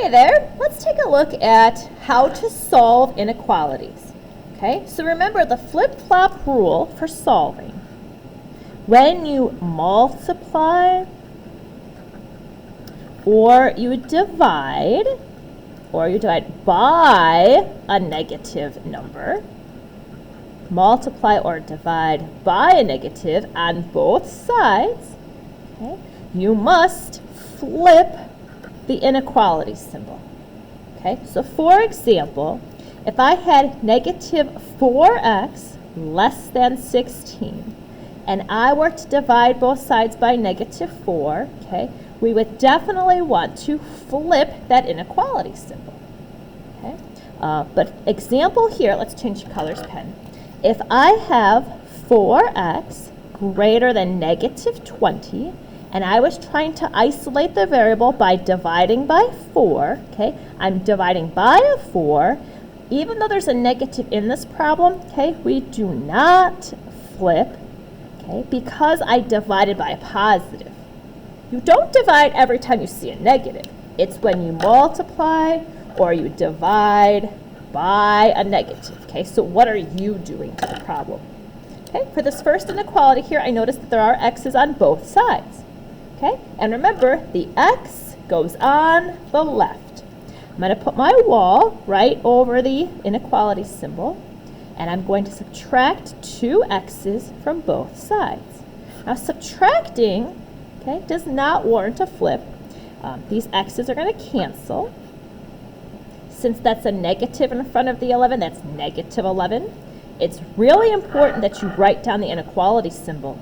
Hey there, let's take a look at how to solve inequalities. Okay, so remember the flip-flop rule for solving. When you multiply or you divide by a negative number, multiply or divide by a negative on both sides, okay, you must flip the inequality symbol. Okay, so for example, if I had negative 4x less than 16, and I were to divide both sides by negative 4, okay, we would definitely want to flip that inequality symbol. Okay, but example here, let's change colors pen. If I have 4x greater than negative 20, and I was trying to isolate the variable by dividing by 4, okay, I'm dividing by a 4. Even though there's a negative in this problem, okay, we do not flip, okay, because I divided by a positive. You don't divide every time you see a negative. It's when you multiply or you divide by a negative, okay? So what are you doing to the problem? Okay, for this first inequality here, I noticed that there are x's on both sides. Okay, and remember, the x goes on the left. I'm going to put my wall right over the inequality symbol, and I'm going to subtract 2 x's from both sides. Now, subtracting, okay, does not warrant a flip. These x's are going to cancel. Since that's a negative in front of the 11, that's negative 11. It's really important that you write down the inequality symbol.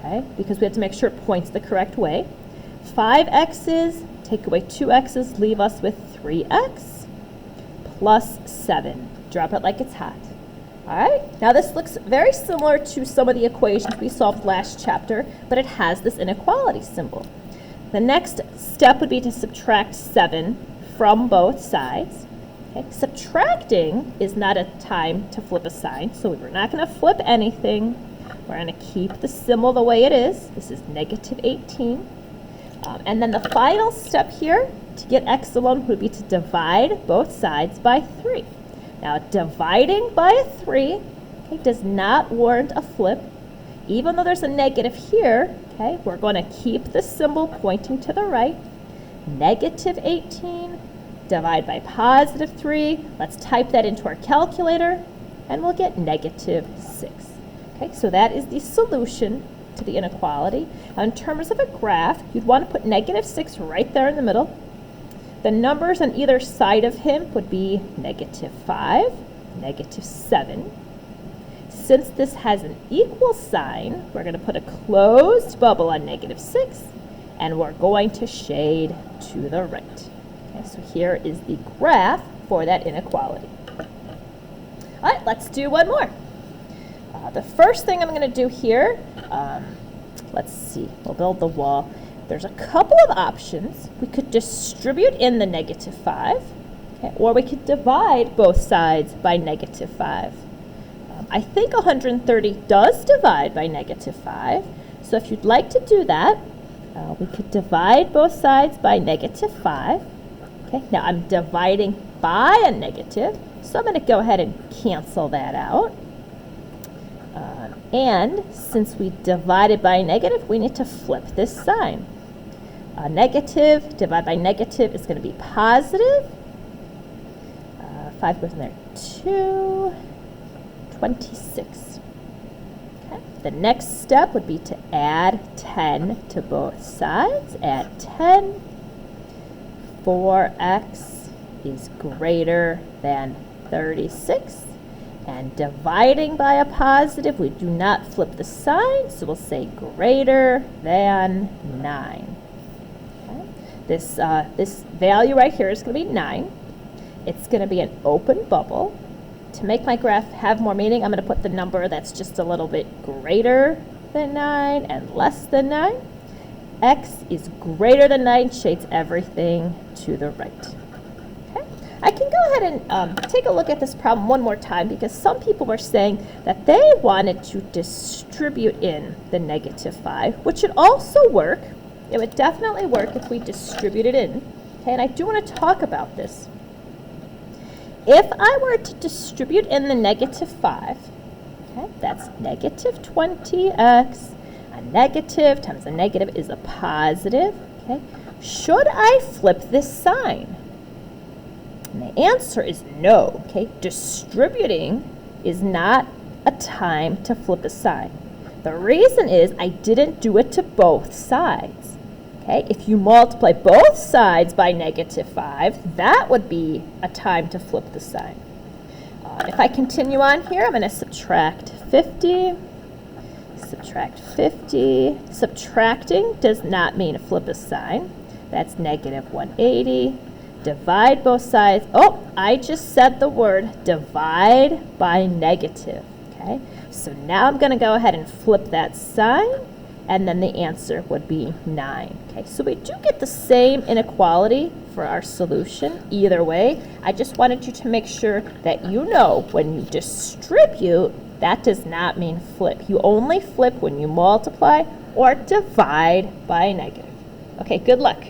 Okay, because we have to make sure it points the correct way. 5 x's, take away 2 x's, leave us with 3x plus 7. Drop it like it's hot. All right, now this looks very similar to some of the equations we solved last chapter, but it has this inequality symbol. The next step would be to subtract 7 from both sides. Okay, subtracting is not a time to flip a sign, so we're not going to flip anything. We're going to keep the symbol the way it is. This is negative 18. And then the final step here to get x alone would be to divide both sides by 3. Now, dividing by a 3, okay, does not warrant a flip. Even though there's a negative here, okay, we're going to keep the symbol pointing to the right. Negative 18, divide by positive 3. Let's type that into our calculator, and we'll get negative 6. Okay, so that is the solution to the inequality. Now, in terms of a graph, you'd want to put negative 6 right there in the middle. The numbers on either side of him would be negative 5, negative 7. Since this has an equal sign, we're going to put a closed bubble on negative 6, and we're going to shade to the right. Okay, so here is the graph for that inequality. All right, let's do one more. The first thing I'm going to do here, let's see, we'll build the wall. There's a couple of options. We could distribute in the negative 5, okay, or we could divide both sides by negative 5. I think 130 does divide by negative 5, so if you'd like to do that, we could divide both sides by negative 5. Okay, now I'm dividing by a negative, so I'm going to go ahead and cancel that out. And since we divided by a negative, we need to flip this sign. Negative divided by negative is going to be positive. 5 goes in there, 2, 26. Okay. The next step would be to add 10 to both sides. Add 10. 4x is greater than 36. And dividing by a positive, we do not flip the sign, so we'll say greater than 9. Okay. This value right here is going to be 9. It's going to be an open bubble. To make my graph have more meaning, I'm going to put the number that's just a little bit greater than 9 and less than 9. X is greater than 9, shades everything to the right. I can go ahead and take a look at this problem one more time, because some people were saying that they wanted to distribute in the negative 5, which would also work. It would definitely work if we distributed in. Okay, and I do want to talk about this. If I were to distribute in the -5, okay, that's negative 20x. A negative times a negative is a positive. Okay, should I flip this sign? And the answer is no. Okay, distributing is not a time to flip a sign. The reason is I didn't do it to both sides. Okay, if you multiply both sides by -5, that would be a time to flip the sign. If I continue on here, I'm going to subtract 50. Subtract 50. Subtracting does not mean flip a sign. That's -180. Divide both sides. Oh, I just said the word divide by negative. Okay, so now I'm going to go ahead and flip that sign, and then the answer would be 9. Okay, so we do get the same inequality for our solution either way. I just wanted you to make sure that you know when you distribute, that does not mean flip. You only flip when you multiply or divide by negative. Okay, good luck.